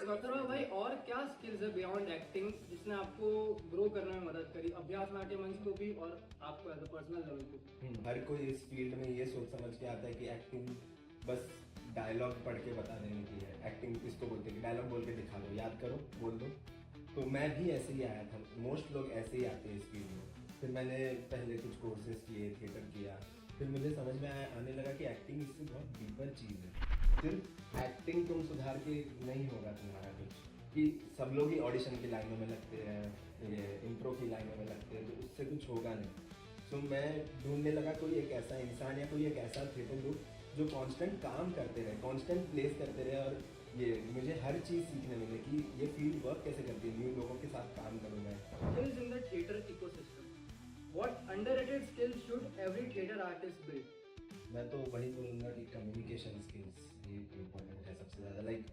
अथर्व भाई, और क्या स्किल्स है बियॉन्ड एक्टिंग जिसने आपको ग्रो करने में मदद करी, अभ्यास नाट्य मंच को भी और आपको एज अ पर्सनल लेवल पे? हर कोई इस फील्ड में ये सोच समझ के आता है कि एक्टिंग बस डायलॉग पढ़ के बता देने की है। एक्टिंग इसको बोलते हैं कि डायलॉग बोल के दिखा दो, याद करो, बोल दो। तो मैं भी ऐसे ही आया था, मोस्ट लोग ऐसे ही आते हैं इस फील्ड में। फिर मैंने पहले कुछ कोर्सेज किए, थिएटर किया, फिर मुझे समझ में आने लगा कि एक्टिंग इससे बहुत डीपर चीज़ है। सिर्फ एक्टिंग तुम सुधार के नहीं होगा तुम्हारा कुछ, कि सब लोग ही ऑडिशन की लाइनों में लगते हैं, ये इंट्रो की लाइनों में लगते हैं, तो उससे कुछ होगा नहीं। तो मैं ढूंढने लगा कोई एक ऐसा इंसान या कोई एक ऐसा थिएटर ग्रुप जो कांस्टेंट काम करते रहे, कांस्टेंट प्लेस करते रहे, और ये मुझे हर चीज़ सीखने मिले कि ये फील्ड वर्क कैसे करती है, न्यू लोगों के साथ काम करूँ मैं। Skills in the theater ecosystem. What underrated skills should every theater artist build? मैं तो वही बोलूँगा कि कम्युनिकेशन स्किल्स ये इम्पोर्टेंट है सबसे ज़्यादा। लाइक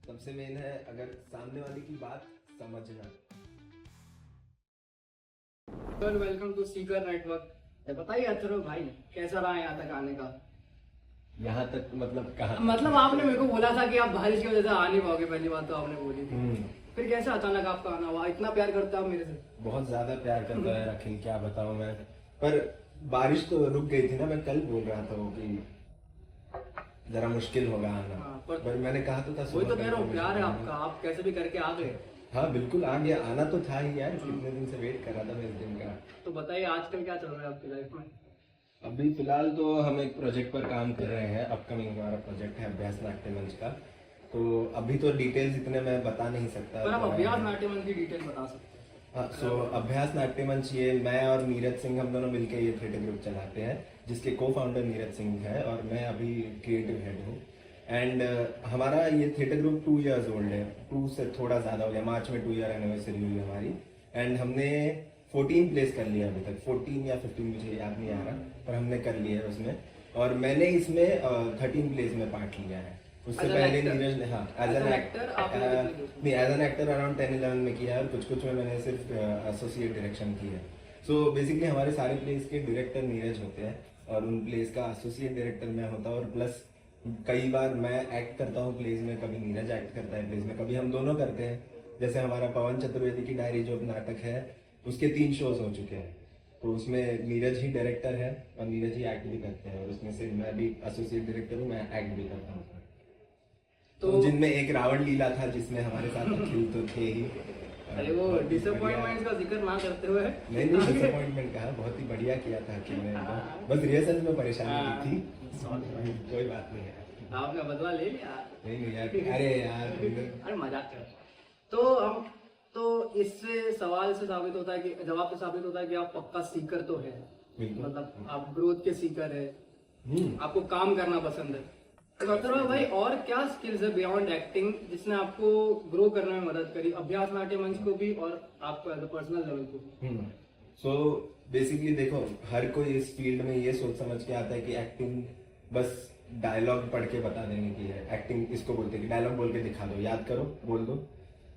सबसे मेन है अगर सामने वाले की बात समझना। Welcome to seeker network. बताइए अथर्व भाई, कैसा रहा यहाँ तक आने का? यहाँ तक मतलब कहाँ? मतलब आपने मेरे को बोला था कि आप बारिश की वजह से आ नहीं पाओगे, पहली बात तो आपने बोली थी। फिर कैसे अचानक आपका आना हुआ? इतना प्यार करते हो आप मेरे से? बहुत ज्यादा प्यार करता है अखिल, क्या बताऊं मैं। पर बारिश तो रुक गई थी ना, मैं कल बोल रहा था वो कि जरा मुश्किल होगा आना। पर मैंने कहा तो था, वही तो कह रहा हूँ, प्यार है आपका, आप कैसे भी करके आ गए। हाँ बिल्कुल आ गया, आना तो था ही यार, कितने दिन से वेट कर रहा था मैं इस दिन का। तो बताइए आजकल क्या चल रहा है आपकी लाइफ में? अभी फिलहाल तो हम एक प्रोजेक्ट पर काम कर रहे हैं, अपकमिंग हमारा प्रोजेक्ट है अभ्यास नाट्य मंच का। तो अभी तो डिटेल्स इतने मैं बता नहीं सकता, पर आप अभ्यास नाट्य मंच की डिटेल बता सकते हैं? हाँ, सो अभ्यास नाट्य मंच ये मैं और नीरज सिंह, हम दोनों मिलकर ये थिएटर ग्रुप चलाते हैं, जिसके को फाउंडर नीरज सिंह है और मैं अभी क्रिएटिव हेड हूँ। एंड हमारा ये थिएटर ग्रुप 2 years ओल्ड है, 2 से थोड़ा ज़्यादा हो गया, मार्च में 2 year एनिवर्सरी हुई हमारी। एंड हमने 14 प्लेस कर लिया अभी तक, 14 या 15 मुझे याद नहीं आ रहा, पर हमने कर लिया है उसमें। और मैंने इसमें 13 प्लेस में पार्ट लिया है। उससे पहले नीरज ने, हाँ एज एन एक्टर, नहीं एज एन एक्टर अराउंड 10-11 में किया है, और कुछ में मैंने सिर्फ एसोसिएट डायरेक्शन की है। सो बेसिकली हमारे सारे प्लेस के डायरेक्टर नीरज होते हैं और उन प्लेस का एसोसिएट डायरेक्टर मैं होता हूँ। और प्लस कई बार मैं एक्ट करता हूँ प्लेस में, कभी नीरज एक्ट करता है प्लेस में, कभी हम दोनों करते हैं। जैसे हमारा पवन चतुर्वेदी की डायरी जो नाटक है, उसके 3 shows हो चुके हैं, तो उसमें नीरज ही डायरेक्टर है और नीरज ही एक्ट भी करते हैं, और उसमें से मैं भी एसोसिएट डायरेक्टर हूँ, मैं एक्ट भी करता हूँ। तो जिनमें एक रावण लीला था जिसमें हमारे साथ अखिल तो थे ही। अरे वो डिसअपॉइंटमेंट का जिक्र ना करते हुए। नहीं डिसअपॉइंटमेंट कहा, बहुत ही बढ़िया किया था अखिल ने, बस रिहर्सल में परेशानी थी, कोई बात नहीं है। आपने बदला ले लिया? नहीं यार, अरे यार अरे मजाक कर। तो हम तो इससे सवाल से साबित होता है कि, जवाब से साबित होता है कि आप पक्का सीकर तो है, मतलब आप ग्रोथ के सीकर है, आपको काम करना पसंद है। तो अथर्व भाई, और क्या स्किल्स है बियॉन्ड एक्टिंग जिसने आपको ग्रो करने में मदद करी, अभ्यास नाट्य मंच को भी और आपको एज अ पर्सनल लेवल को? सो बेसिकली देखो, हर कोई इस फील्ड में ये सोच समझ के आता है कि एक्टिंग बस डायलॉग पढ़ के बता देने की है। एक्टिंग इसको बोलते हैं कि डायलॉग बोल के दिखा दो, याद करो, बोल दो।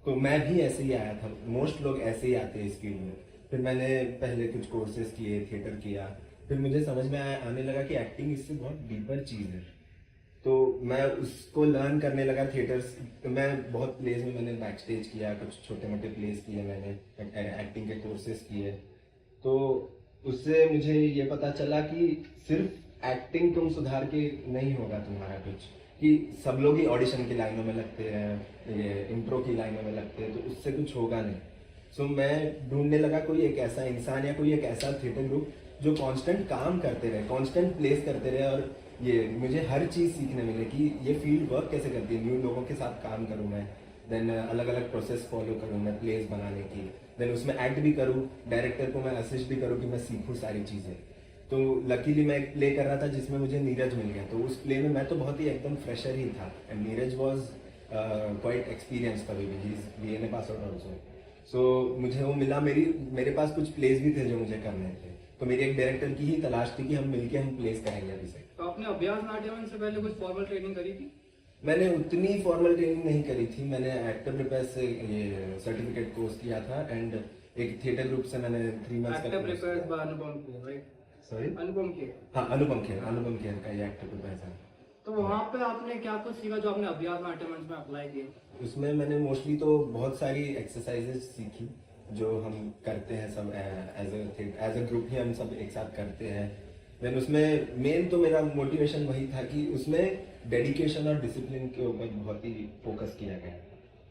तो मैं भी ऐसे ही आया था, मोस्ट लोग ऐसे ही आते हैं इस फील्ड में। फिर मैंने पहले कुछ कोर्सेज किए, थिएटर किया, फिर मुझे समझ में आने लगा कि एक्टिंग इससे बहुत डीपर चीज़ है। तो मैं उसको लर्न करने लगा थिएटर्स। तो मैं बहुत प्लेस में मैंने बैक स्टेज किया, कुछ छोटे मोटे प्लेस किए मैंने, एक्टिंग के कोर्सेज किए। तो उससे मुझे ये पता चला कि सिर्फ एक्टिंग तुम सुधार के नहीं होगा तुम्हारा कुछ, कि सब लोग ही ऑडिशन की लाइनों में लगते हैं, ये इंट्रो की लाइनों में लगते हैं, तो उससे कुछ होगा नहीं। सो मैं ढूंढने लगा कोई एक ऐसा इंसान या कोई एक ऐसा थिएटर ग्रुप जो कांस्टेंट काम करते रहे, कांस्टेंट प्लेस करते रहे, और ये मुझे हर चीज़ सीखने मिले कि ये फील्ड वर्क कैसे करती है, न्यू लोगों के साथ काम करूँ मैं, देन अलग अलग प्रोसेस फॉलो करूँ मैं प्लेस बनाने की, देन उसमें एक्ट भी करूँ, डायरेक्टर को मैं असिस्ट भी करूँ कि मैं सीखूँ सारी चीज़ें। तो लकीली मैं एक प्ले कर रहा था जिसमें मुझे नीरज मिल गया, तो उस प्ले में मैं तो बहुत ही एकदम फ्रेशर ही था, and Neeraj was quite experience तभी भी, he is BNA pass out also. So मुझे वो मिला, मेरे पास कुछ प्लेस भी थे जो मुझे करने थे, तो मेरी एक डायरेक्टर की ही तलाश थी कि हम मिलके हम प्लेस करेंगे अभी से। तो आपने अभ्यास नाट्य मंच से पहले कुछ फॉर्मल ट्रेनिंग करी थी? मैंने उतनी फॉर्मल ट्रेनिंग नहीं करी थी, मैंने एक्टर प्रिपेयर से ये सर्टिफिकेट कोर्स किया था, एंड एक थिएटर ग्रुप से मैंने 3 months actor prepare by Anupam Kher, right? Sorry Anupam Kher, हाँ अनुपम खेर का ये एक्टर प्रिपेयर था। तो वहाँ पे आपने क्या कुछ सीखा जो आपने अभ्यास नाट्य मंच में अप्लाई किए? उसमें मैंने मोस्टली तो बहुत सारी एक्सरसाइजेज सीखी जो हम करते हैं सब एज अ ग्रुप ही हम सब एक साथ करते हैं। देन उसमें मेन तो मेरा मोटिवेशन वही था कि उसमें डेडिकेशन और डिसिप्लिन के ऊपर बहुत ही फोकस किया गया,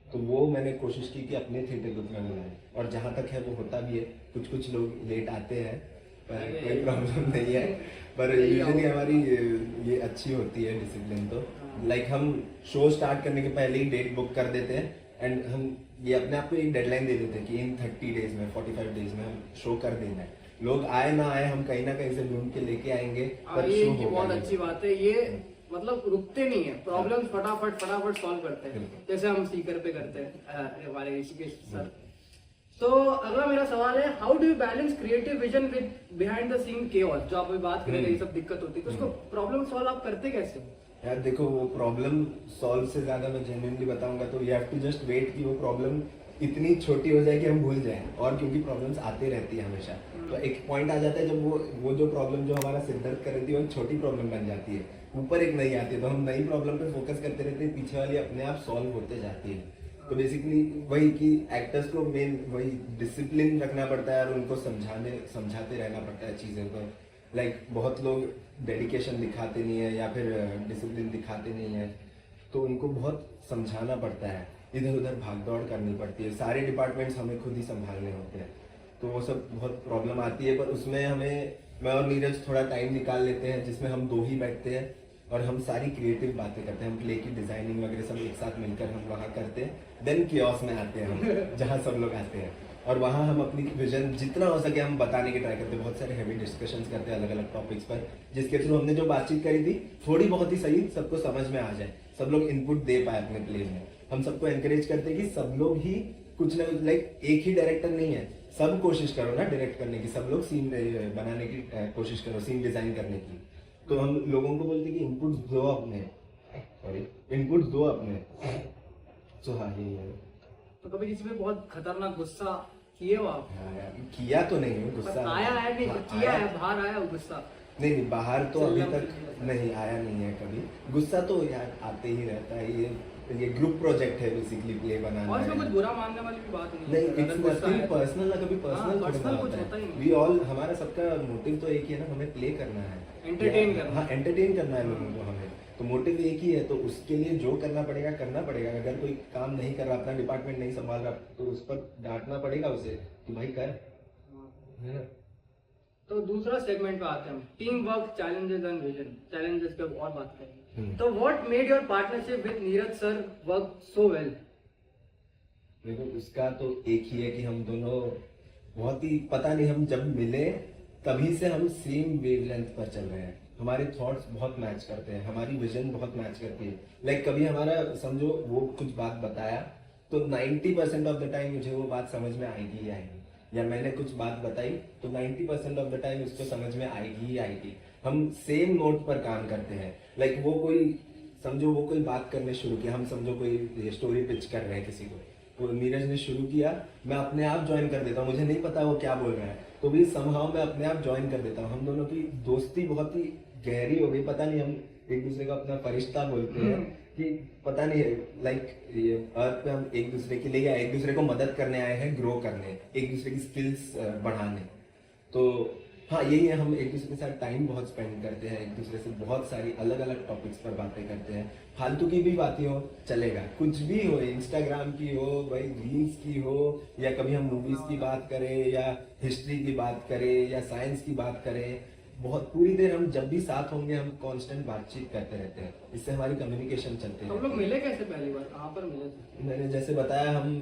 तो वो मैंने कोशिश की कि अपने थिएटर ग्रुप में बनाए, और जहाँ तक है वो होता भी है। कुछ कुछ लोग लेट आते हैं पर कोई प्रॉब्लम नहीं है, पर यूजुअली हमारी ये अच्छी होती है डिसिप्लिन। तो लाइक हम शो स्टार्ट करने के पहले ही डेट बुक कर देते हैं, एंड हम ये अपने आप को एक डेडलाइन दे देते हैं कि इन 30 डेज में 45 डेज में हम शो कर देना है। लोग आए ना आए, हम कहीं ना कहीं से ढूंढ के लेके आएंगे, पर ये शो इनकी होगा बहुत ही। अच्छी बात है, ये मतलब रुकते नहीं है, प्रॉब्लम्स फटाफट सॉल्व करते हैं, जैसे हम सीकर पे करते हैं हमारे ऋषिकेश सर। तो अगला मेरा सवाल है, how do you balance creative vision with behind the scene chaos? जो आप अभी बात करेंगे ये सब दिक्कत होती है, तो उसको प्रॉब्लम सॉल्व आप करते कैसे हो? यार देखो, वो प्रॉब्लम सॉल्व से ज्यादा मैं जेन्युइनली बताऊंगा तो you have to just wait कि वो प्रॉब्लम इतनी छोटी हो जाए कि हम भूल जाएं, और क्योंकि प्रॉब्लम्स आते रहती है हमेशा, तो एक पॉइंट आ जाता है जब वो जो प्रॉब्लम जो हमारा सिर दर्द कर रही थी वो एक छोटी प्रॉब्लम बन जाती है, ऊपर एक नई आती है, तो हम नई प्रॉब्लम पे फोकस करते रहते हैं, पीछे वाली अपने आप सॉल्व होते जाती है। तो बेसिकली वही कि एक्टर्स को मेन वही डिसिप्लिन रखना पड़ता है और उनको समझाते रहना पड़ता है चीज़ों को। लाइक बहुत लोग डेडिकेशन दिखाते नहीं है या फिर डिसिप्लिन दिखाते नहीं है, तो उनको बहुत समझाना पड़ता है, इधर उधर भाग दौड़ करनी पड़ती है, सारे डिपार्टमेंट्स हमें खुद ही संभालने होते हैं, तो वो सब बहुत प्रॉब्लम आती है। पर उसमें हमें मैं और नीरज थोड़ा टाइम निकाल लेते हैं जिसमें हम दो ही बैठते हैं और हम सारी क्रिएटिव बातें करते हैं, हम प्ले की डिजाइनिंग वगैरह सब एक साथ मिलकर हम वहाँ करते हैं। देन कियोस्क में आते हैं हम, जहाँ सब लोग आते हैं, और वहाँ हम अपनी विजन जितना हो सके हम बताने की ट्राई करते हैं। बहुत सारे हैवी डिस्कशंस करते हैं अलग अलग टॉपिक्स पर, जिसके थ्रू हमने जो बातचीत करी थी थोड़ी बहुत ही सही सबको समझ में आ जाए, सब लोग इनपुट दे पाए अपने प्ले में। हम सबको एनकरेज करते हैं कि सब लोग ही कुछ ना कुछ, लाइक एक ही डायरेक्टर नहीं है, सब कोशिश करो ना डायरेक्ट करने की, सब लोग सीन बनाने की कोशिश करो, सीन डिजाइन करने की। तो हम लोगों को बोलते हैं कि इनपुट्स दो अपने, इनपुट्स दो अपने। तो हाँ यही है। तो कभी किसी पे बहुत खतरनाक गुस्सा किए हो आप? हाँ यार, किया तो नहीं हूँ गुस्सा, आया है नहीं, हाँ, किया आया। है, बाहर आया हो गुस्सा? नहीं, बाहर तो अभी तक नहीं आया नहीं है कभी गुस्सा, तो यार आते ही रहता है। ये ग्रुप प्रोजेक्ट है बेसिकली, प्ले बनाना और है। इसमें कुछ बुरा मानने वाली भी बात नहीं है। नहीं, इट्स नथिंग पर्सनल, ना कभी पर्सनल पर्सनल कुछ होता ही नहीं। वी ऑल, हमारा सबका मोटिव तो एक ही है ना, हमें प्ले करना है, एंटरटेन करना। हाँ एंटरटेन करना है लोगों को हमें, तो मोटिव एक ही है, तो उसके लिए जो करना पड़ेगा करना पड़ेगा। अगर कोई काम नहीं कर रहा, अपना डिपार्टमेंट नहीं संभाल रहा, तो उस पर डांटना पड़ेगा उसे कि भाई कर, है ना। तो दूसरा सेगमेंट पे आते हैं हम, team work, challenges and vision. Challenges पे और बात करें तो what made your partnership with Neeraj sir work so well? देखो, उसका तो एक ही है कि हम दोनों बहुत ही, पता नहीं, हम जब मिले तभी से हम सेम वेवलेंथ पर चल रहे हैं, हमारे थॉट्स बहुत मैच करते हैं, हमारी विजन बहुत मैच करती है। लाइक कभी हमारा समझो वो कुछ बात बताया तो 90% ऑफ द टाइम मुझे वो बात समझ में आएगी ही आएगी, या मैंने कुछ बात बताई तो 90% ऑफ द टाइम उसको समझ में आएगी ही आएगी। हम सेम नोट पर काम करते हैं। लाइक वो कोई समझो वो कोई बात करने शुरू किया, हम समझो कोई स्टोरी पिच कर रहे हैं किसी को, वो नीरज ने शुरू किया, मैं अपने आप ज्वाइन कर देता हूँ, मुझे नहीं पता वो क्या बोल रहा है, तो भी समहाउ मैं अपने आप ज्वाइन कर देता हूँ। हम दोनों की दोस्ती बहुत ही गहरी हो गई, पता नहीं, हम एक दूसरे को अपना फरिश्ता बोलते हैं कि पता नहीं, लाइक ये अर्थ पे हम एक दूसरे के लिए या एक दूसरे को मदद करने आए हैं, ग्रो करने, एक दूसरे की स्किल्स बढ़ाने। तो हाँ यही है, हम एक दूसरे के साथ टाइम बहुत स्पेंड करते हैं, एक दूसरे से बहुत सारी अलग अलग टॉपिक्स पर बातें करते हैं, फालतू की भी बातें हो चलेगा, कुछ भी हो, इंस्टाग्राम की हो, भाई रील्स की हो, या कभी हम मूवीज की बात करें या हिस्ट्री की बात करें या साइंस की बात करें, बहुत पूरी देर हम जब भी साथ होंगे हम कांस्टेंट बातचीत करते रहते हैं, इससे हमारी कम्युनिकेशन चलती है। हम लोग मिले कैसे पहली बार, कहाँ पर मिले थे? मैंने जैसे बताया, हम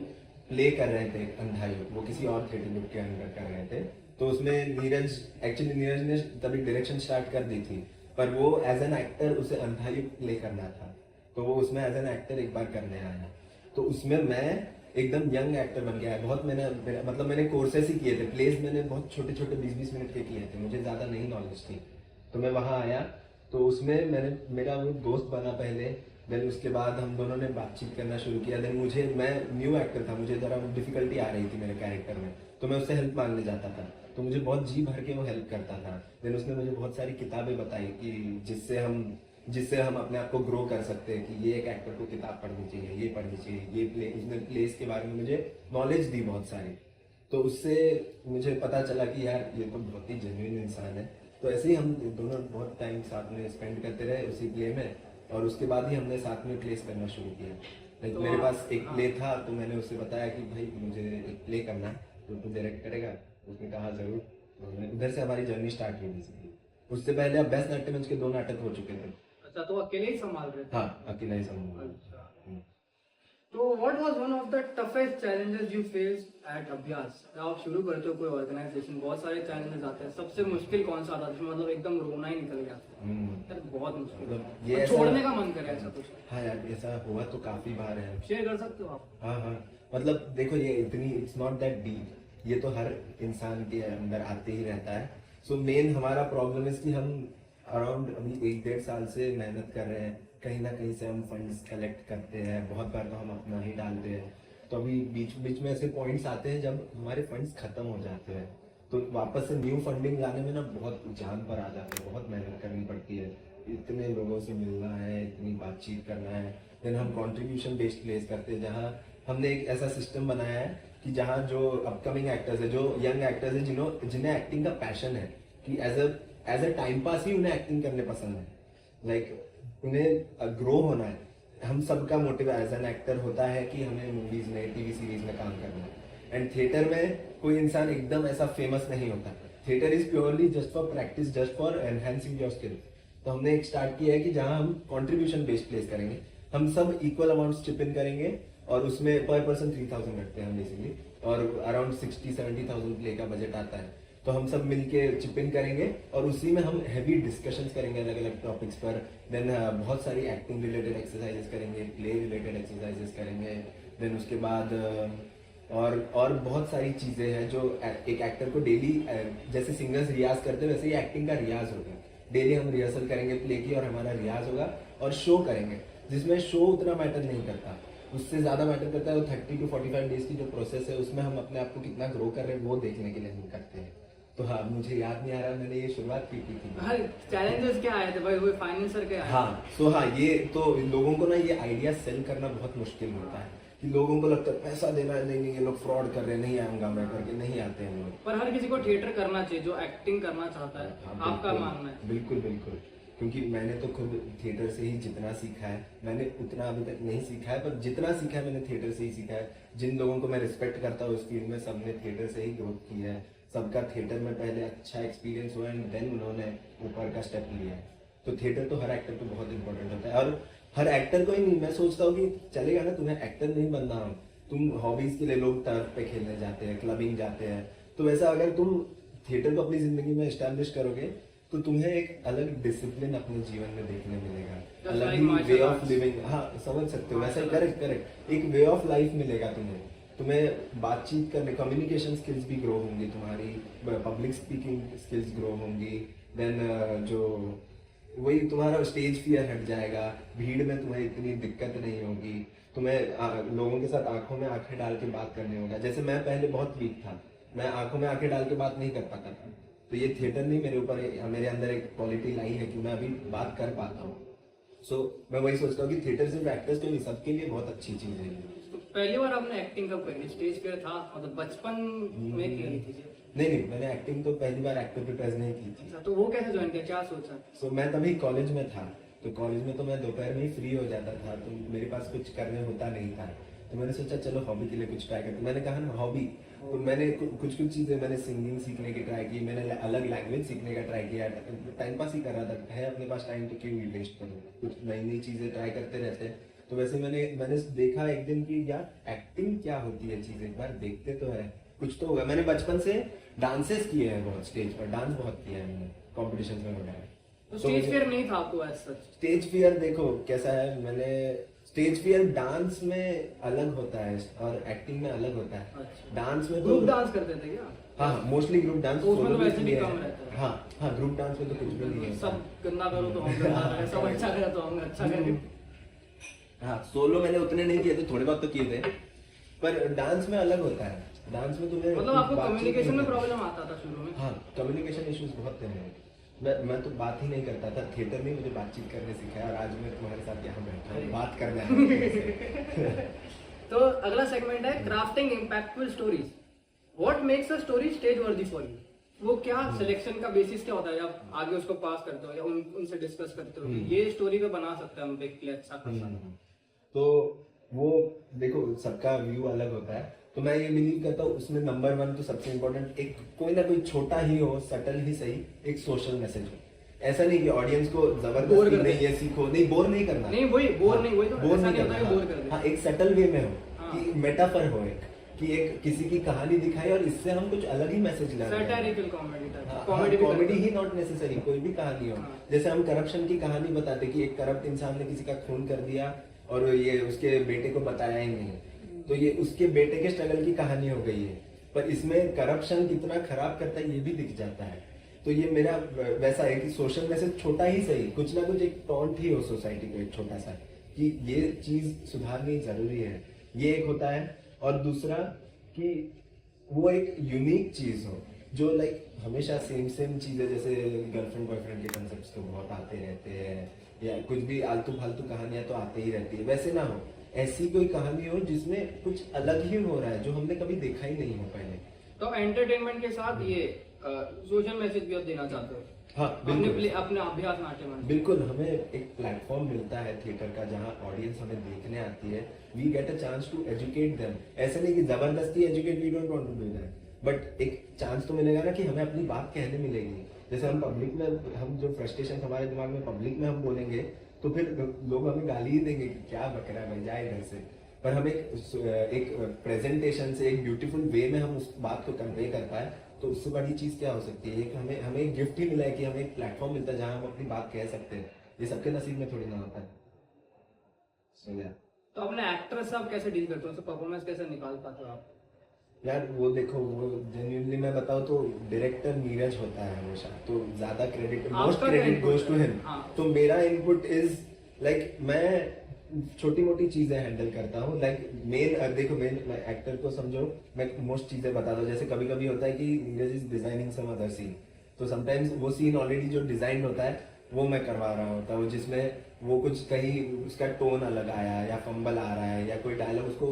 प्ले कर रहे थे अंधायुग, वो किसी और थिएटर ग्रुप के अंदर कर रहे थे, तो उसमें नीरज ने तभी डायरेक्शन स्टार्ट कर दी थी, पर वो एज एन एक्टर उसे अंधायुग प्ले करना था, तो वो उसमें एज एन एक्टर एक बार करने आया, तो उसमें मैं एकदम यंग एक्टर बन गया है। बहुत मैंने कोर्सेस ही किए थे, प्लेस मैंने बहुत छोटे छोटे 20-20 मिनट के किए थे, मुझे ज़्यादा नहीं नॉलेज थी, तो मैं वहाँ आया, तो उसमें मेरा वो दोस्त बना पहले, देन उसके बाद हम दोनों ने बातचीत करना शुरू किया। देन मैं न्यू एक्टर था, मुझे ज़रा डिफिकल्टी आ रही थी मेरे कैरेक्टर में, तो मैं उससे हेल्प मांगने जाता था, तो मुझे बहुत जी भर के वो हेल्प करता था। देन उसने मुझे बहुत सारी किताबें बताई कि जिससे हम जिससे हम अपने आप को ग्रो कर सकते हैं कि ये एक एक्टर को किताब पढ़नी चाहिए, ये पढ़नी चाहिए, ये प्ले, उसने प्लेस के बारे में मुझे नॉलेज दी बहुत सारी। तो उससे मुझे पता चला कि यार ये तो बहुत ही जेन्युइन इंसान है। तो ऐसे ही हम दोनों बहुत टाइम साथ में स्पेंड करते रहे उसी प्ले में, और उसके बाद ही हमने साथ में प्लेस करना शुरू किया। तो मेरे पास एक प्ले था, तो मैंने उससे बताया कि भाई मुझे एक प्ले करना है, तो तू डायरेक्ट करेगा? उसने कहा जरूर। तो उधर से हमारी जर्नी स्टार्ट हुई थी। उससे पहले अब बेस्ट नाट्य मंच के 2 नाटक हो चुके थे। अच्छा, तो अकेले ही संभाल रहे थे? हाँ, अकेला ही संभाल। अच्छा। तो what was one of the toughest challenges you faced at Abhyas? जब आप शुरू करते हो कोई ऑर्गेनाइजेशन, बहुत सारे चैलेंजेस आते हैं, सबसे मुश्किल कौन सा था जिसमें मतलब एकदम रोना ही निकल गया यार, बहुत मुश्किल, मतलब ये और छोड़ने का मन करे ऐसा कुछ? हाँ यार, ऐसा हुआ तो काफी बार है। शेयर कर सकते हो आप? हाँ हाँ, मतलब देखो ये इतनी, इट्स नॉट दैट डीप, ये तो हर इंसान के अंदर आते ही रहता है। सो मेन हमारा प्रॉब्लम है कि हम अराउंड अभी 1-1.5 साल से मेहनत कर रहे हैं, कहीं ना कहीं से हम फंड्स कलेक्ट करते हैं, बहुत बार तो हम अपना ही डालते हैं। तो अभी बीच बीच में ऐसे पॉइंट्स आते हैं जब हमारे फंड्स खत्म हो जाते हैं, तो वापस से न्यू फंडिंग लाने में ना बहुत जान पर आ जाते हैं, बहुत मेहनत करनी पड़ती है, इतने लोगों से मिलना है, इतनी बातचीत करना है। देन हम कंट्रीब्यूशन बेस्ड प्लेस करते हैं, जहाँ हमने एक ऐसा सिस्टम बनाया है कि जहाँ जो अपकमिंग एक्टर्स है, जो यंग एक्टर्स है, जिन्हें एक्टिंग का पैशन है, कि एज अ टाइम पास ही उन्हें एक्टिंग करने पसंद है, लाइक उन्हें ग्रो होना है। हम सबका मोटिव एज एन एक्टर होता है कि हमें मूवीज में, टीवी सीरीज में काम करना है। एंड थिएटर में कोई इंसान एकदम ऐसा फेमस नहीं होता। Theatre is purely just for practice, just for enhancing your skill. तो हमने एक स्टार्ट किया है कि जहां हम कंट्रीब्यूशन बेस्ड प्लेस करेंगे, हम सब इक्वल अमाउंट चिप इन करेंगे, और उसमें पर पर्सन 3000 रखते हैं हम बेसिकली, और अराउंड 60-70,000 प्ले का बजट आता है। तो हम सब मिलके चिप इन करेंगे, और उसी में हम हैवी डिस्कशंस करेंगे अलग अलग टॉपिक्स पर। देन बहुत सारी एक्टिंग रिलेटेड एक्सरसाइजेस करेंगे, प्ले रिलेटेड एक्सरसाइजेस करेंगे। देन उसके बाद और बहुत सारी चीजें हैं जो एक एक्टर को डेली, जैसे सिंगर्स रियाज करते हैं वैसे ही एक्टिंग का रियाज होगा। डेली हम रिहर्सल करेंगे प्ले की, और हमारा रियाज होगा, और शो करेंगे, जिसमें शो उतना मैटर नहीं करता, उससे ज्यादा मैटर करता है वो 30 to 45 डेज की जो प्रोसेस है, उसमें हम अपने आप को कितना ग्रो कर रहे हैं वो देखने के लिए हम करते हैं। तो हाँ, मुझे याद नहीं आ रहा मैंने ये शुरुआत की थी। हाँ, चैलेंजेस क्या आए थे भाई? वो फाइनेंसर के आए? हाँ, तो हाँ, ये तो लोगों को ना ये आइडिया सेल करना बहुत मुश्किल होता है, कि लोगों को लगता है पैसा देना है, नहीं ये लोग फ्रॉड कर रहे हैं, नहीं आऊंगा मैं करके, नहीं आते हैं लोग। पर हर किसी को थिएटर करना चाहिए जो एक्टिंग करना चाहता है। हाँ, आपका मानना है? बिल्कुल बिल्कुल, क्योंकि मैंने तो खुद थिएटर से ही जितना सीखा है, मैंने उतना अभी तक नहीं सीखा है, पर जितना सीखा है मैंने थिएटर से ही सीखा है। जिन लोगों को मैं रिस्पेक्ट करता हूँ उस फील्ड में, सबने थिएटर से ही ग्रोथ की है, सबका थिएटर में पहले अच्छा एक्सपीरियंस हुआ, एंड देन उन्होंने ऊपर का स्टेप लिया है। तो थिएटर तो हर एक्टर को बहुत इंपॉर्टेंट होता है, और हर एक्टर को ही नहीं, मैं सोचता हूँ कि चलेगा ना, तुम्हें एक्टर नहीं बनना हो, तुम हॉबीज के लिए लोग टर्फ पे खेलने जाते हैं, क्लबिंग जाते हैं, तो वैसा अगर तुम थिएटर को अपनी जिंदगी में एस्टैब्लिश करोगे तो तुम्हें एक अलग डिसिप्लिन अपने जीवन में देखने मिलेगा, अलग ही वे ऑफ लिविंग। हाँ, समझ सकते हो, वैसा ही, करेक्ट करेक्ट, एक वे ऑफ लाइफ मिलेगा तुम्हें बातचीत करने, कम्युनिकेशन स्किल्स भी ग्रो होंगी तुम्हारी, पब्लिक स्पीकिंग स्किल्स ग्रो होंगी। देन जो वही तुम्हारा स्टेज फियर हट जाएगा, भीड़ में तुम्हें इतनी दिक्कत नहीं होगी, तुम्हें लोगों के साथ आंखों में आंखें डाल के बात करने होगा। जैसे मैं पहले बहुत वीक था, मैं आंखों में आंखें डाल के बात नहीं कर पाता था, तो ये थिएटर नहीं, मेरे ऊपर मेरे अंदर एक क्वालिटी लाई है कि मैं अभी बात कर पाता हूँ। सो मैं वही सोचता हूँ कि थिएटर सिर्फ एक्टर्स के लिए, सबके लिए बहुत अच्छी चीज है। तो पहली बार आपने एक्टिंग कब करी? स्टेज पे था, मतलब बचपन में की थी? नहीं, मैंने एक्टिंग तो पहली बार एक्टर प्रिपेयर नहीं की थी। तो वो कैसे ज्वाइन किया, क्या सोचा? सो मैं तभी कॉलेज में था, तो कॉलेज में तो मैं दोपहर में ही फ्री हो जाता था, तो मेरे पास कुछ करने होता नहीं था, तो मैंने सोचा चलो हॉबी के लिए कुछ ट्राई करते। मैंने कहा ना हॉबी, तो मैंने कुछ चीजें, मैंने सिंगिंग सीखने की ट्राई की, मैंने अलग लैंग्वेज सीखने का ट्राई किया, टाइम पास ही कर रहा था, है अपने पास टाइम तो क्यों वेस्ट करूँ, कुछ नई चीजें ट्राई करते रहते हैं। तो वैसे मैंने देखा एक दिन कि यार एक्टिंग क्या होती है चीज, एक बार देखते तो है, कुछ तो होगा। मैंने बचपन से डांसेस किए हैं बहुत, स्टेज पर डांस बहुत किया है मैंने, कॉम्पिटिशन में वगैरह। तो स्टेज फियर नहीं था आपको ऐसा? स्टेज फियर देखो कैसा है, मैंने स्टेज फियर डांस में अलग होता है और एक्टिंग में अलग होता है। अच्छा। डांस में ग्रुप डांस करते थे क्या? हाँ, मोस्टली ग्रुप डांस। तो उसमें तो वैसे भी कम रहता है। हाँ, ग्रुप डांस में तो कुछ भी नहीं है, सब गंदा करो तो हम गंदा करें, सब अच्छा करे तो हम अच्छा करें। हाँ, सोलो मैंने उतने नहीं किए थे, थोड़े बहुत तो किए थे, पर डांस में अलग होता है। डांस में तुम्हें मतलब आपको कम्युनिकेशन में प्रॉब्लम आता था शुरू में? हाँ, कम्युनिकेशन इश्यूज बहुत थे, मैं तो बात ही नहीं करता था, थिएटर ने मुझे बातचीत करने सिखाया और आज मैं तुम्हारे साथ यहाँ बैठा हूँ बात करने आया। तो अगला सेगमेंट है crafting impactful stories. What makes a story stage वर्दी फॉर यू? वो क्या सिलेक्शन का बेसिस क्या होता है जब आगे उसको पास करते हो या उनसे डिस्कस करते हो ये स्टोरी पे बना सकते हैं हम व्यक्ति अच्छा खासा? तो वो देखो सबका व्यू अलग होता है, तो मैं ये बिलीव करता हूँ उसमें नंबर 1 तो सबसे इम्पोर्टेंट एक कोई ना कोई छोटा ही हो, सटल ही सही, एक सोशल मैसेज हो। ऐसा नहीं कि ऑडियंस को जबरदस्ती नहीं ये सीखो, नहीं बोर नहीं करना, नहीं वही बोर नहीं, वही तो बोर ऐसा नहीं नहीं होता कि बोर कर दे। हाँ एक सटल वे में हो कि मेटाफर हो, एक कि एक किसी की कहानी दिखाई और इससे हम कुछ अलग ही मैसेज ला रहे हैं। सैटारिकल कॉमेडी कॉमेडी ही नॉट नेसेसरी, कोई भी कहानी हो। जैसे हम करप्शन की कहानी बताते कि एक करप्ट इंसान ने किसी का खून कर दिया और ये उसके बेटे को बताया ही नहीं, तो ये उसके बेटे के स्ट्रगल की कहानी हो गई है, पर इसमें करप्शन कितना खराब करता है ये भी दिख जाता है। तो ये मेरा वैसा है कि सोशल मैसेज छोटा ही सही, कुछ ना कुछ एक टॉन्ट ही हो सोसाइटी को, एक छोटा सा कि ये चीज सुधारनी जरूरी है, ये एक होता है। और दूसरा कि वो एक यूनिक चीज हो जो लाइक हमेशा सेम चीजें, जैसे गर्लफ्रेंड बॉयफ्रेंड के कॉन्सेप्ट्स तो बहुत आते रहते हैं या कुछ भी आलतू फालतू कहानियां तो आते ही रहती है, वैसे ना हो। ऐसी कोई कहानी हो जिसमें कुछ अलग ही हो रहा है जो हमने कभी देखा ही नहीं हो पहले। तो एंटरटेनमेंट के साथ ये सोशल मैसेज भी आप देना चाहते हो? हाँ बिल्कुल, अपने अभ्यास नाट्य में बिल्कुल हमें एक प्लेटफॉर्म मिलता है थिएटर का जहाँ ऑडियंस हमें देखने आती है, we get a chance to educate them. ऐसे नहीं कि जबरदस्ती educate, we don't want to do that, but एक चांस तो मिलेगा ना कि हमें अपनी बात कहने मिलेगी। जैसे हम पब्लिक में, हम जो फ्रस्ट्रेशन हमारे दिमाग में पब्लिक में हम बोलेंगे तो फिर लोग हमें गाली ही देंगे कि क्या बक रहा है भाई, जाए इधर से। पर हम एक प्रेजेंटेशन से, एक ब्यूटीफुल वे में हम उस बात को कन्वे कर पाए, तो उससे बड़ी चीज क्या हो सकती है। एक हमें एक गिफ्ट ही मिला है कि हमें एक प्लेटफॉर्म मिलता है जहां हम अपनी बात कह सकते हैं, ये सबके नसीब में थोड़ी ना होता है। तो अपने एक्टर से आप कैसे डील करते हो, परफॉर्मेंस कैसे निकाल पाते हो आप? यार वो देखो, वो जेन्युइनली मैं बताऊं तो डायरेक्टर नीरज होता है हमेशा, तो ज्यादा credit, most credit goes to him. तो मेरा इनपुट इज लाइक मैं छोटी मोटी चीजें हैंडल करता हूँ। लाइक मेन देखो, मैं एक्टर को समझो, मैं मोस्ट चीजें बता दूं। जैसे कभी कभी होता है कि Neeraj is designing some other scene, तो समटाइम्स वो सीन ऑलरेडी जो डिजाइन होता है वो मैं करवा रहा होता हूँ, जिसमें वो कुछ कहीं उसका टोन अलग आया या फंबल आ रहा है या कोई डायलॉग उसको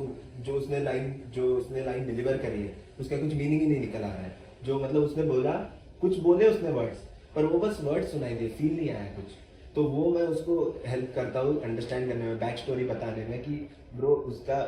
जो उसने लाइन डिलीवर करी है उसका कुछ मीनिंग ही नहीं निकल आ रहा है। जो मतलब उसने बोला, कुछ बोले उसने वर्ड्स, पर वो बस वर्ड्स सुनाई दे, फील नहीं आया कुछ। तो वो मैं उसको हेल्प करता हूँ अंडरस्टैंड करने में, बैक स्टोरी बताने में कि ब्रो उसका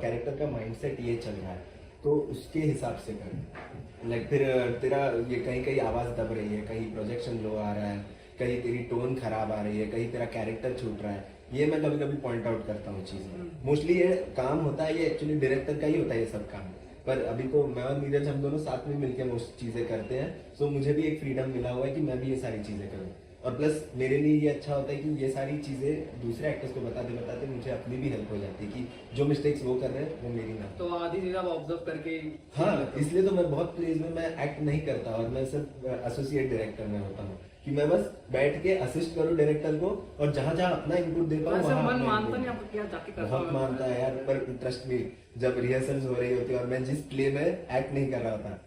कैरेक्टर का माइंडसेट ये चल रहा है तो उसके हिसाब से कर। लाइक फिर तेरा ये कहीं आवाज दब रही है, कहीं प्रोजेक्शन लो आ रहा है, कहीं तेरी टोन खराब आ रही है, कहीं तेरा कैरेक्टर छूट रहा है, ये मैं कभी कभी पॉइंट आउट करता हूँ चीजें। मोस्टली ये काम होता है, ये एक्चुअली डायरेक्टर का ही होता है ये सब काम, पर अभी तो मैं और नीरज हम दोनों साथ में मिलकर मोस्ट चीजें करते हैं। सो मुझे भी एक फ्रीडम मिला हुआ है कि मैं भी ये सारी चीजें करूँ, और प्लस मेरे लिए ये अच्छा होता है कि ये सारी चीजें दूसरे एक्टर्स को बताते बताते मुझे अपनी भी हेल्प हो जाती है कि जो मिस्टेक्स वो कर रहे हैं वो मेरी ना। तो आधी चीज आप ऑब्जर्व करके, हाँ इसलिए तो मैं बहुत प्लेस में मैं एक्ट नहीं करता और मैं सिर्फ एसोसिएट डायरेक्टर में होता हूँ कि मैं बस बैठ के असिस्ट करूँ डायरेक्टर को, और जहाँ जहाँ अपना इनपुट दे पाऊँ वहाँ मन मानता नहीं आपको क्या जाके करता बहुत मानता है यार। पर ट्रस्ट मी, जब रिहर्सल्स हो रही होती है और मैं जिस प्ले में एक्ट नहीं कर रहा होता,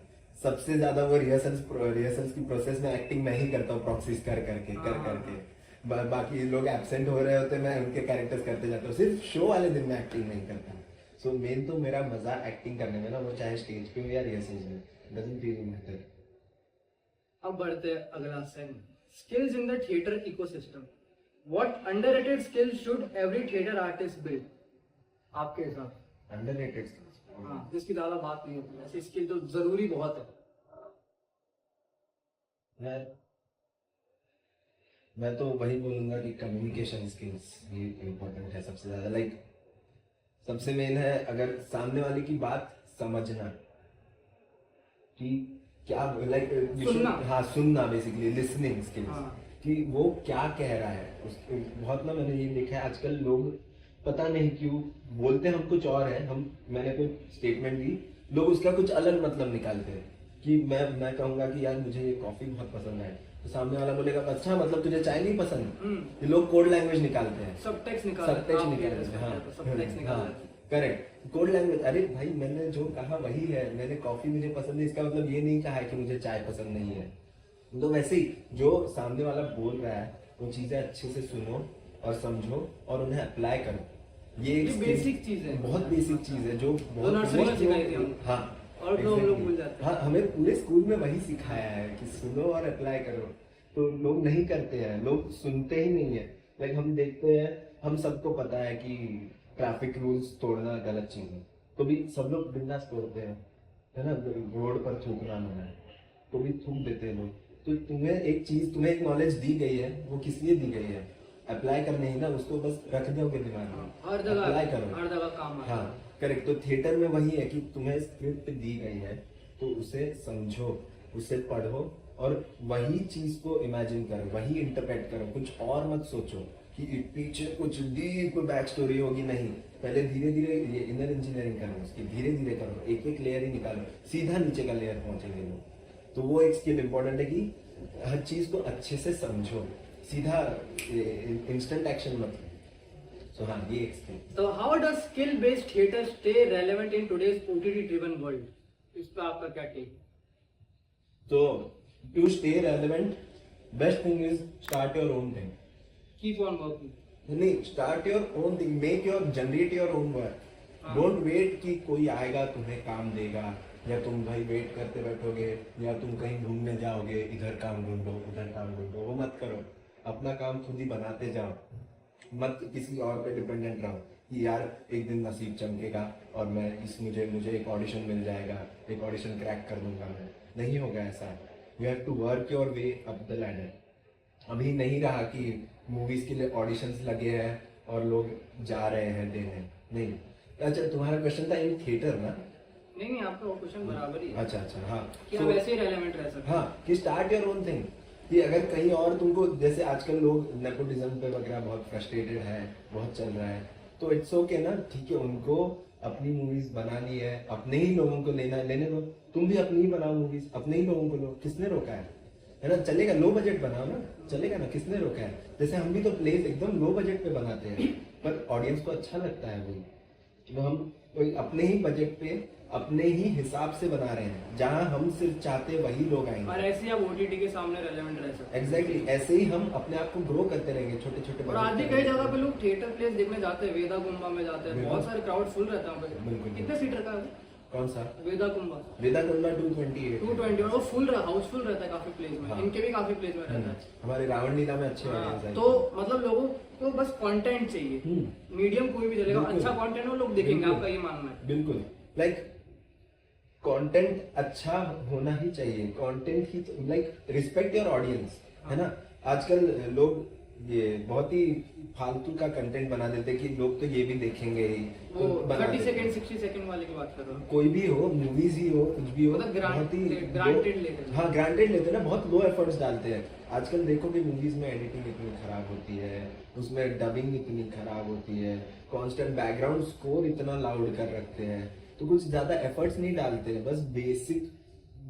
सबसे ज्यादा वो रिहर्सल्स की प्रोसेस में एक्टिंग मैं ही करता हूँ, प्रॉक्सीज कर करके बाकी लोग एब्सेंट हो रहे होते मैं उनके कैरेक्टर्स करते जाता हूँ, सिर्फ शो वाले दिन में एक्टिंग नहीं करता। सो मेन तो मेरा मजा एक्टिंग करने में ना, वो चाहे स्टेज पे हो या रिहर्सल्स में, डजंट रियली मैटर। अब बढ़ते हैं अगला segment, skills in the theatre ecosystem. What underrated skills should every theatre artist build आपके हिसाब से? अंडररेटेड, हाँ, जिसकी ज्यादा बात नहीं होती, ऐसी स्किल तो जरूरी बहुत है यार। मैं तो वही बोलूंगा कि कम्युनिकेशन स्किल्स ही इम्पोर्टेंट है सबसे ज्यादा। लाइक सबसे मेन है अगर सामने वाले की बात समझना कि क्या लाइक सुनना। हाँ सुनना, बेसिकली लिसनिंग स्किल्स। हाँ। कि वो क्या कह रहा है उसको बहुत ना मैंने ये देखा है आजकल लोग पता नहीं क्यों बोलते हम कुछ और है, मैंने कोई स्टेटमेंट दी, लोग उसका कुछ अलग मतलब निकालते हैं कि मैं कहूंगा कि यार मुझे ये कॉफी बहुत पसंद है, तो सामने वाला बोलेगा अच्छा मतलब तुझे चाय नहीं पसंद। ये लोग कोड लैंग्वेज निकालते हैं, सब टेक्स्ट निकालते हैं। हाँ करेक्ट, कोड लैंग्वेज। अरे भाई मैंने जो कहा वही है, मैंने कॉफी मुझे पसंद है इसका मतलब ये नहीं कहा है कि मुझे चाय पसंद नहीं है। तो वैसे ही जो सामने वाला बोल रहा है वो चीजें अच्छे से सुनो और समझो और उन्हें अप्लाई करो। ये एक बेसिक चीज है, बहुत बेसिक चीज है जो बहुत नर्सरी में सिखाई थी हमको। हाँ और तो हम लोग भूल जाते हैं। हाँ, हमें पूरे स्कूल में वही सिखाया है कि सुनो और अप्लाई करो, तो लोग नहीं करते हैं, लोग सुनते ही नहीं है। लाइक हम देखते हैं, हम सबको पता है कि ट्रैफिक रूल्स तोड़ना गलत चीज है, तो भी सब लोग बिंदास तोड़ते हैं, है ना। रोड पर थूकना मना है तो भी थूक देते हैं लोग। तो तुम्हें एक चीज, तुम्हें एक नॉलेज दी गई है, वो किस लिए दी गई है? अप्लाई करने ही ना, उसको बस रख दोगे दिमाग में, हर जगह अप्लाई करो, हर जगह काम आता है। हाँ करेक्ट। तो थिएटर में वही है कि तुम्हें स्क्रिप्ट दी गई है तो उसे समझो, उसे पढ़ो और वही चीज को इमेजिन करो, वही इंटरप्रेट करो, कुछ और मत सोचो कि पीछे कुछ डीप बैक स्टोरी होगी। नहीं, पहले धीरे धीरे ये इनर इंजीनियरिंग करो, उसकी धीरे धीरे करो, एक एक लेयर ही निकालो, सीधा नीचे का लेयर पहुंचेंगे लोग। तो वो एक स्किल इंपॉर्टेंट है कि हर चीज को अच्छे से समझो, सीधा इंस्टेंट एक्शन मत। सो हाँ, ये एक स्किल। तो how does skill based theatre stay relevant in today's OTT driven world? इस पे आपका क्या टेक? तो to stay relevant, best thing is start your own thing. Keep on working. नहीं, start your own thing, make your, generate your own work. Don't wait कि कोई आएगा तुम्हें काम देगा, या तुम भाई वेट करते बैठोगे, या तुम कहीं घूमने जाओगे, इधर काम ढूंढो उधर काम ढूंढो, वो मत करो। अपना काम खुद ही बनाते जाओ, मत किसी और पे डिपेंडेंट रहो कि यार एक दिन नसीब चमकेगा और मैं मुझे एक ऑडिशन मिल जाएगा, एक ऑडिशन क्रैक कर लूंगा मैं। नहीं होगा ऐसा। You have to work your way up the ladder. अभी नहीं रहा कि मूवीज के लिए ऑडिशंस लगे हैं और लोग जा रहे हैं देने, नहीं। अच्छा, तुम्हारा क्वेश्चन था इन थिएटर ना? नहीं, आपका वो क्वेश्चन बराबर ही है। अच्छा, हाँ, कि आप ऐसे ही रेलेवेंट रह सकते हैं। हाँ, कि स्टार्ट योर ओन थिंग। कि अगर कहीं और तुमको, जैसे आजकल लोग नेपोटिज्म पे वगैरह बहुत फ्रस्ट्रेटेड है, बहुत चल रहा है, तो इट्स ओके ना, ठीक है, उनको अपनी मूवीज बनानी है, अपने ही लोगों को लेने दो। तुम भी अपनी ही बनाओ मूवीज, अपने ही लोगों को लो, किसने रोका है ना? चलेगा, लो बजट बनाओ ना, चलेगा ना, किसने रोका है? जैसे हम भी तो प्लेस एकदम लो बजट पे बनाते हैं, पर ऑडियंस को अच्छा लगता है वही। तो हम कोई अपने ही बजट पे, अपने ही हिसाब से बना रहे हैं, जहां हम सिर्फ चाहते वही लोग आएंगे। और ऐसे ही आप ओटीटी के सामने रेलेवेंट रह सकते हैं। एग्जैक्टली, ऐसे ही हम अपने आप को ग्रो करते रहेंगे, छोटे छोटे। और आज भी कई जगह पे लोग थिएटर प्लेस देखने जाते हैं, वेदा कुंभा में जाते हैं, बहुत सारे क्राउड फुल रहता है वहाँ पे। बिल्कुल। कितने सीटर का है? कौन सा? वेदा कुंभा। वेदा कुंभा 228। 220, और वो फुल हाउसफुल रहता है काफी प्लेस में। हाँ। इनके भी काफी प्लेस में रहता है। हमारे रावण लीला में अच्छे हाँ, audience आई। तो मतलब लोगों को बस कंटेंट चाहिए, मीडियम कोई भी चलेगा, बिल्कुल। अच्छा कंटेंट हो, लोग देखेंगे। बिल्कुल। आपका ये मानना है? बिल्कुल, लाइक कंटेंट अच्छा होना ही चाहिए, content he, like respect your audience, है ना। आजकल लोग ये बहुत ही फालतू का कंटेंट बना देते हैं कि लोग तो ये भी देखेंगे ही, वो तो बना 30 देते सेकंड हैं। 60 सेकंड वाले की बात कर रहा हूँ। कोई भी हो, मूवीज ही हो, कुछ भी हो, मतलब बहुत ही ग्रांटेड लेते हैं। हाँ, ग्रांटेड लेते हैं ना, बहुत लो एफर्ट्स डालते हैं। आजकल देखोगे मूवीज में एडिटिंग इतनी खराब होती है, उसमें डबिंग इतनी खराब होती है, कांस्टेंट बैकग्राउंड स्कोर इतना लाउड कर रखते हैं, तो कुछ ज्यादा एफर्ट्स नहीं डालते हैं, बस बेसिक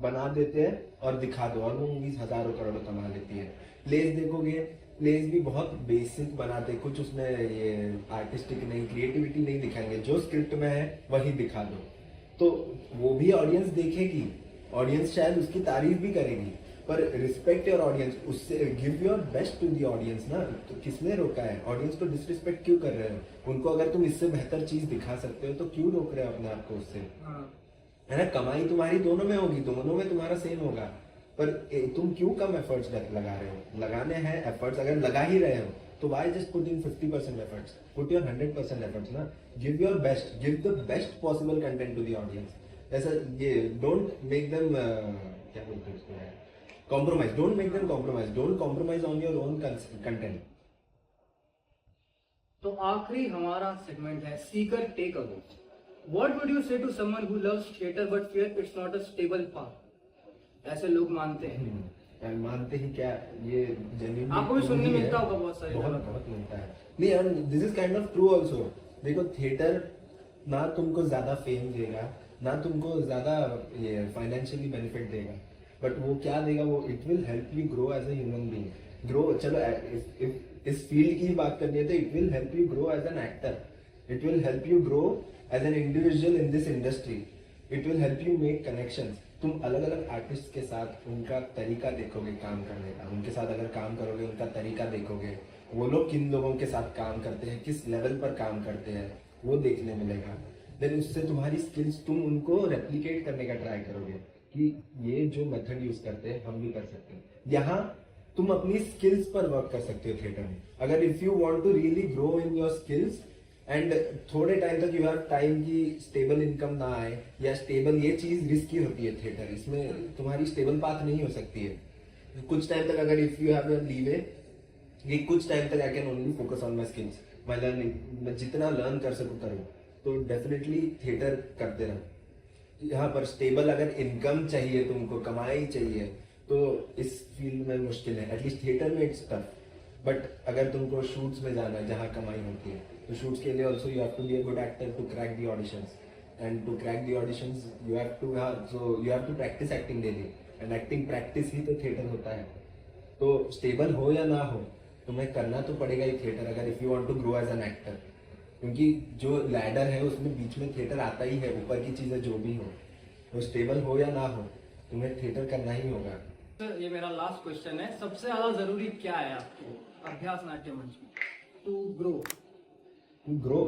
बना देते हैं और दिखा दो, और वो मूवीज हजारों करोड़ों कमा लेती है। प्लेस देखोगे, प्लेस भी बहुत बेसिक बनाते, कुछ उसमें ये आर्टिस्टिक नहीं, क्रिएटिविटी नहीं दिखाएंगे, जो स्क्रिप्ट में है वही दिखा दो, तो वो भी ऑडियंस देखेगी, ऑडियंस शायद उसकी तारीफ भी करेगी, पर रिस्पेक्ट योर ऑडियंस, उससे give your best to the audience ना। तो किसने रोका है? ऑडियंस को डिसरिस्पेक्ट क्यों कर रहे हो? उनको अगर तुम इससे बेहतर चीज दिखा सकते हो तो क्यों रोक रहे हो अपने आप को उससे? है ना, कमाई तुम्हारी दोनों में होगी, दोनों में तुम्हारा सेम होगा, पर तुम क्यों कम एफर्ट्स लगा रहे हो? लगाने हैं एफर्ट्स, अगर लगा ही रहे हो तो why just put in 50% efforts, put your 100% efforts ना। Give your best, give the best possible content to the audience. ऐसा ये डोंट मेक देम, क्या बोलते हैं उसको, compromise, don't make them compromise, don't compromise on your own content. तो आखिरी हमारा सेगमेंट है seeker take away. What would you say to someone who loves theater but fear it's not a stable path? ऐसे लोग मानते हैं। मानते ही क्या, ये genuinely आपको भी true सुनने ही है। मिलता होगा बहुत सारी बहुत जगह। बहुत मिलता है। नहीं यार, this is kind of true also. देखो, थिएटर ना तुमको ज्यादा फेम देगा, ना तुमको ज्यादा ये फाइनेंशियली बेनिफिट देगा, बट वो क्या देगा, वो it will help you grow as a human being. Grow, चलो इस फील्ड की बात करनी है तो it will help you grow as an actor, it will help you grow as an individual in this industry. It will help you make connections. तुम अलग अलग आर्टिस्ट के साथ उनका तरीका देखोगे काम करने का, उनके साथ अगर काम करोगे उनका तरीका देखोगे, वो लोग किन लोगों के साथ काम करते हैं, किस लेवल पर काम करते हैं, वो देखने मिलेगा। देन उससे तुम्हारी स्किल्स, तुम उनको रेप्लिकेट करने का ट्राई करोगे कि ये जो मेथड यूज करते हैं हम भी कर सकते हैं। यहाँ तुम अपनी स्किल्स पर वर्क कर सकते हो थिएटर में। अगर if you want to really grow in your skills and थोड़े टाइम तक यू हैव टाइम की स्टेबल इनकम ना आए, या स्टेबल, ये चीज रिस्की होती है थिएटर, इसमें तुम्हारी स्टेबल पाथ नहीं हो सकती है कुछ टाइम तक। अगर if you have your leeway कि कुछ टाइम तक I can only focus on my skills, my learning, मैं जितना लर्न कर सकूँ करूँ, तो डेफिनेटली थिएटर करते रहो। यहाँ पर स्टेबल अगर इनकम चाहिए, तुमको कमाई चाहिए, तो इस फील्ड में मुश्किल है। एटलीस्ट थिएटर में इट्स टफ, बट अगर तुमको शूट्स में जाना है जहाँ कमाई होती है, तो शूट्स के लिए also you have to be a good actor to crack the auditions, and to crack the auditions you have to practise acting daily, and acting practice ही तो थिएटर होता है। तो स्टेबल हो या ना हो, तुम्हें करना तो पड़ेगा ही थिएटर, अगर if you want to grow as an actor, क्योंकि जो लैडर है उसमें बीच में थिएटर आता ही है, ऊपर की चीजें जो भी हो, तो स्टेबल हो या ना हो तुम्हें थिएटर करना ही होगा। सर ये मेरा लास्ट क्वेश्चन है, सबसे ज्यादा जरूरी क्या है आपको अभ्यास नाट्य मंच में to grow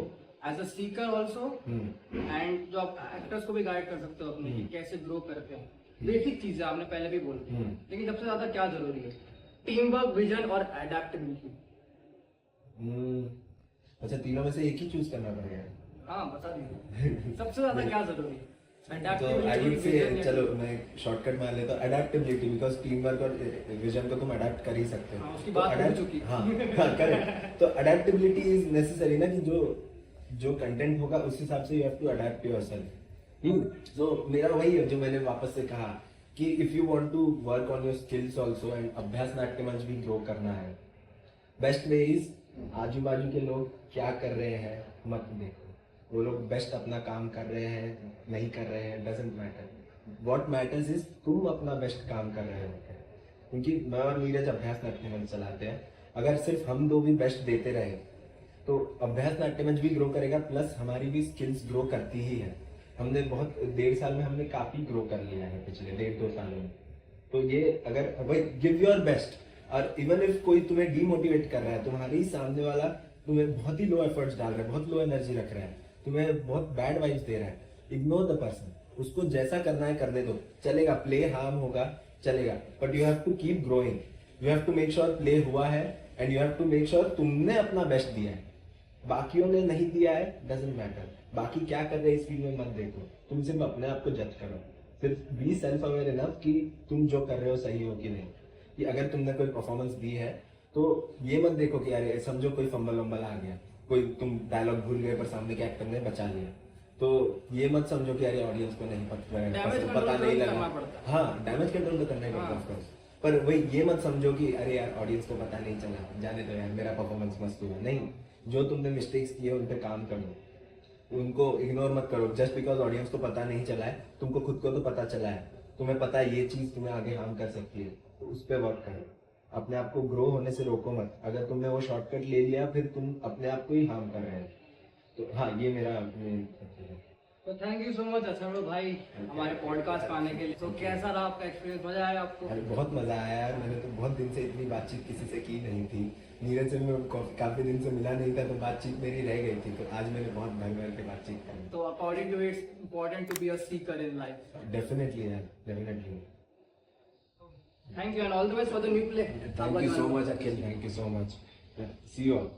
as a seeker also, and जो आप एक्टर्स को भी गाइड कर सकते हो अपने कि कैसे ग्रो करते हैं? बेसिक चीजें आपने पहले भी बोली, लेकिन सबसे ज्यादा क्या जरूरी है? टीम वर्क, विजन और एडेप्टेबिलिटी। अच्छा, तीनों में से एक ही चूज करना पड़ेगा? हाँ बता दीजिए सबसे ज्यादा क्या जरूरी है? तो आई वुड से, चलो मैं शॉर्टकट मान लेता हूँ, एडेप्टेबिलिटी, बिकॉज टीम वर्क और विजन को तुम अडेप्ट कर ही सकते हो। उसकी बात हो चुकी। हाँ करेक्ट। तो अडेप्टेबिलिटी इज नेसेसरी ना, कि जो कंटेंट होगा उस हिसाब से you have to adapt yourself. तो मेरा वही है जो मैंने वापस से कहा कि if you want to work on your skills also, and Abhyas Natya मंच भी ग्रो करना है, बेस्ट वे इज आजू बाजू के लोग क्या कर रहे हैं मत देखो, वो लोग बेस्ट अपना काम कर रहे हैं नहीं कर रहे हैं, doesn't matter. What matters is तुम अपना बेस्ट काम कर रहे हो। क्योंकि मैं और नीरज अभ्यास नाट्य मंच चलाते हैं, अगर सिर्फ हम दो भी बेस्ट देते रहे तो अभ्यास नाट्य मंच भी ग्रो करेगा, प्लस हमारी भी स्किल्स ग्रो करती ही है। हमने बहुत 1.5 साल में हमने काफी ग्रो कर लिया है, पिछले 1.5-2 सालों में। तो ये अगर भाई गिव योर बेस्ट, और इवन इफ कोई तुम्हें डीमोटिवेट कर रहा है, तुम्हारे ही सामने वाला तुम्हें बहुत ही लो एफर्ट्स डाल रहा है, बहुत लो एनर्जी रख रहा है, तुम्हें बहुत बैड वाइब्स दे रहा है, इग्नोर द पर्सन। उसको जैसा करना है कर दे दो, चलेगा, प्ले हार्म होगा चलेगा, but you have to keep growing, you have to make sure play हुआ है, and you have to make sure तुमने अपना बेस्ट दिया है। बाकियों ने नहीं दिया है, डजंट मैटर, बाकी क्या कर रहे हैं इस फील्ड में मत देखो, तुम सिर्फ अपने आप को जज करो, सिर्फ बी सेल्फ अवेयर इनफ कि तुम जो कर रहे हो सही हो कि नहीं। कि अगर तुमने कोई परफॉर्मेंस दी है तो ये मत देखो कि यार समझो कोई फंबल वंबल आ गया, कोई तुम डायलॉग भूल गए पर सामने के एक्टर ने बचा लिया, तो ये मत समझो कि यार ऑडियंस को नहीं पता नहीं लगा। हाँ, डैमेज कंट्रोल तो करना ही पड़ता है ऑफकोर्स, पर वही ये मत समझो कि अरे यार ऑडियंस को पता नहीं चला, जाने दो यार मेरा परफॉर्मेंस मस्त हुआ। नहीं, जो तुमने मिस्टेक्स किए उन पे काम करो, उनको इग्नोर मत करो। जस्ट बिकॉज ऑडियंस को पता नहीं चला है, तुमको खुद को तो पता चला है, तुम्हें पता है ये चीज तुम्हें आगे हार्म कर सकती है, तो उस पर वर्क करो। अपने आप को ग्रो होने से रोको मत, अगर तुमने वो शॉर्टकट ले लिया फिर तुम अपने आप को ही हार्म कर रहे हो। तो हाँ, ये मेरा तो thank you so much Atharva भाई हमारे पॉडकास्ट आने के लिए। तो कैसा रहा आपका एक्सपीरियंस, मजा आया आपको? अरे बहुत मजा आया यार, मैंने तो बहुत दिन से इतनी बातचीत किसी से की नहीं थी, नीरज से मैं काफी दिन से मिला नहीं था, तो बातचीत मेरी रह गई थी, तो आज मैंने बहुत भर भर के बातचीत की। तो according to it's important to be a seeker in life. Definitely यार, definitely. Thank you and all the best for the new play. Thank you so much Akhil, thank you so much, see you all.